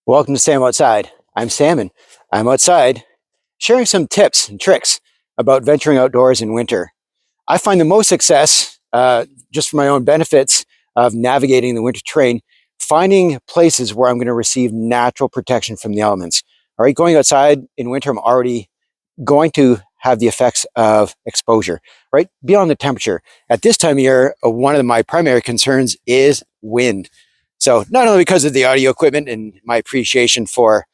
Welcome to Sam Outside. I'm Sam and I'm outside sharing some tips and tricks about venturing outdoors in winter. I find the most success, just for my own benefits of navigating the winter terrain, finding places where I'm going to receive natural protection from the elements. All right, going outside in winter, I'm already going to have the effects of exposure, right? Beyond the temperature. At this time of year, one of my primary concerns is wind. So not only because of the audio equipment and my appreciation for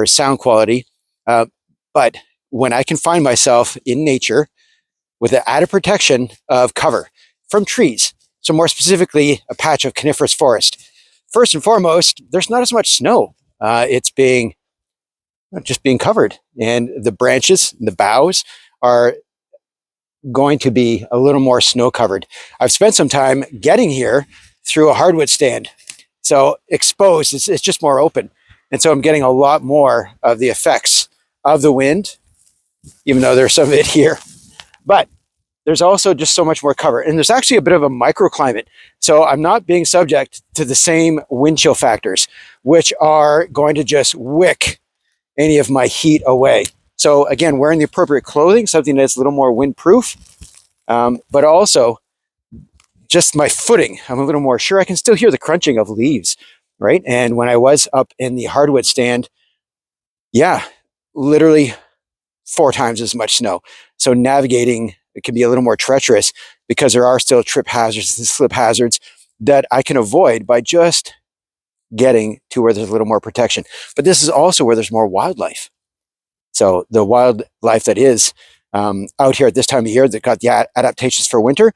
sound quality, but when I can find myself in nature with the added protection of cover from trees. So more specifically, a patch of coniferous forest. First and foremost, there's not as much snow. It's just being covered, and the branches, the boughs are going to be a little more snow covered. I've spent some time getting here through a hardwood stand. So exposed, it's just more open. And so I'm getting a lot more of the effects of the wind, even though there's some of it here. But there's also just so much more cover. And there's actually a bit of a microclimate. So I'm not being subject to the same wind chill factors, which are going to just wick any of my heat away. So again, wearing the appropriate clothing, something that's a little more windproof, but also just my footing. I'm a little more sure. I can still hear the crunching of leaves, right? And when I was up in the hardwood stand, yeah, literally 4 times as much snow. So navigating, it can be a little more treacherous because there are still trip hazards and slip hazards that I can avoid by just getting to where there's a little more protection. But this is also where there's more wildlife. So the wildlife that is out here at this time of year that got the adaptations for winter,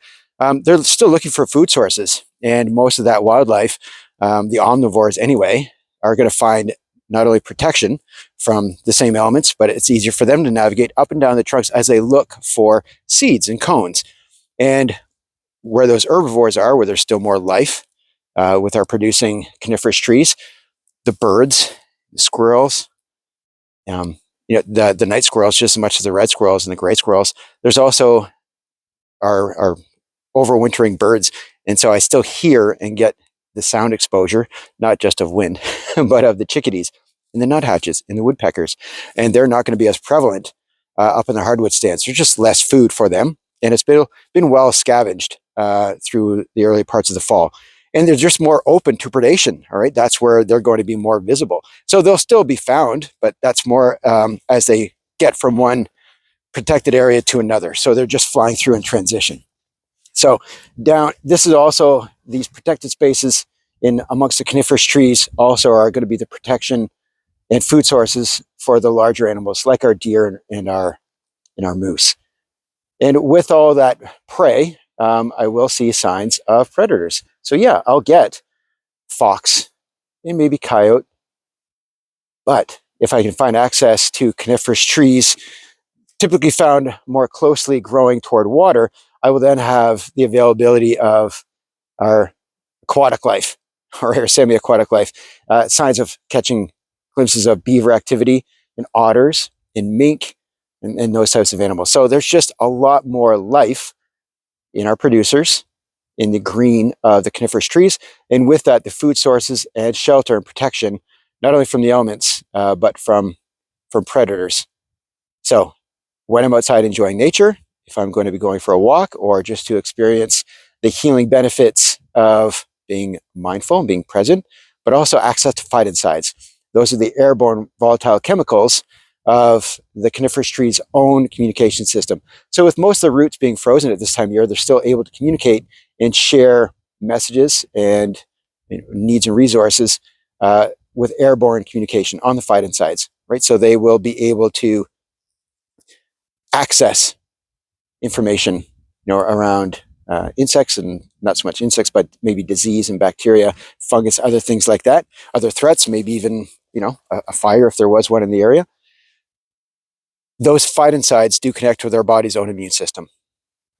they're still looking for food sources. And most of that wildlife, the omnivores anyway, are going to find not only protection from the same elements, but it's easier for them to navigate up and down the trunks as they look for seeds and cones. And where those herbivores are, where there's still more life with our producing coniferous trees, the birds, the squirrels, the night squirrels just as much as the red squirrels and the gray squirrels. There's also our overwintering birds. And so I still hear and get the sound exposure, not just of wind, but of the chickadees and the nuthatches and the woodpeckers. And they're not going to be as prevalent up in the hardwood stands. There's just less food for them. And it's been well scavenged through the early parts of the fall. And they're just more open to predation. All right. That's where they're going to be more visible. So they'll still be found, but that's more as they get from one protected area to another. So they're just flying through in transition. So this is also, these protected spaces in amongst the coniferous trees also are going to be the protection and food sources for the larger animals like our deer and our moose. And with all that prey, I will see signs of predators. So yeah, I'll get fox and maybe coyote. But if I can find access to coniferous trees, typically found more closely growing toward water, I will then have the availability of our aquatic life or our semi-aquatic life, signs of catching glimpses of beaver activity and otters and mink and those types of animals. So there's just a lot more life in our producers, in the green of the coniferous trees, and with that, the food sources and shelter and protection, not only from the elements, but from predators. So when I'm outside enjoying nature, if I'm going to be going for a walk or just to experience the healing benefits of being mindful and being present, but also access to phytoncides. Those are the airborne volatile chemicals of the coniferous tree's own communication system. So with most of the roots being frozen at this time of year, they're still able to communicate and share messages and needs and resources with airborne communication on the phytoncides, right? So they will be able to access information, around insects, and not so much insects, but maybe disease and bacteria, fungus, other things like that, other threats, maybe even, a fire if there was one in the area. Those phytoncides do connect with our body's own immune system,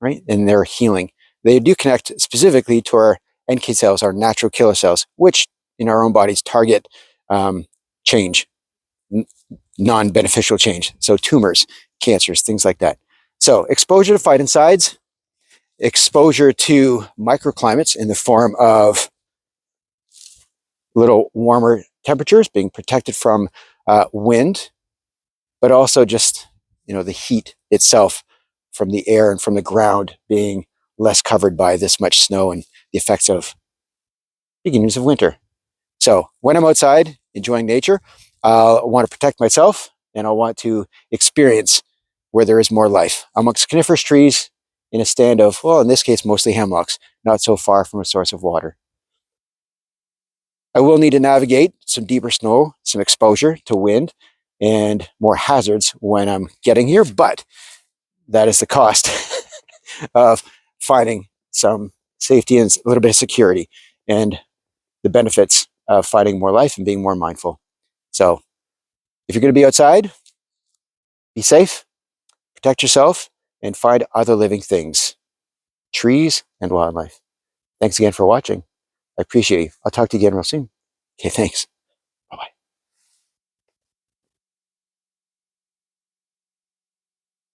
right? And they're healing. They do connect specifically to our NK cells, our natural killer cells, which in our own bodies target change, non-beneficial change. So tumors, cancers, things like that. So exposure to phytoncides, exposure to microclimates in the form of little warmer temperatures, being protected from wind, but also just, the heat itself from the air and from the ground being less covered by this much snow and the effects of beginnings of winter. So when I'm outside enjoying nature, I want to protect myself and I want to experience where there is more life amongst coniferous trees in a stand of, well, in this case, mostly hemlocks, not so far from a source of water. I will need to navigate some deeper snow, some exposure to wind, and more hazards when I'm getting here, but that is the cost of finding some safety and a little bit of security and the benefits of finding more life and being more mindful. So if you're going to be outside, be safe, protect yourself, and find other living things, trees and wildlife. Thanks again for watching. I appreciate you. I'll talk to you again real soon. Okay, thanks.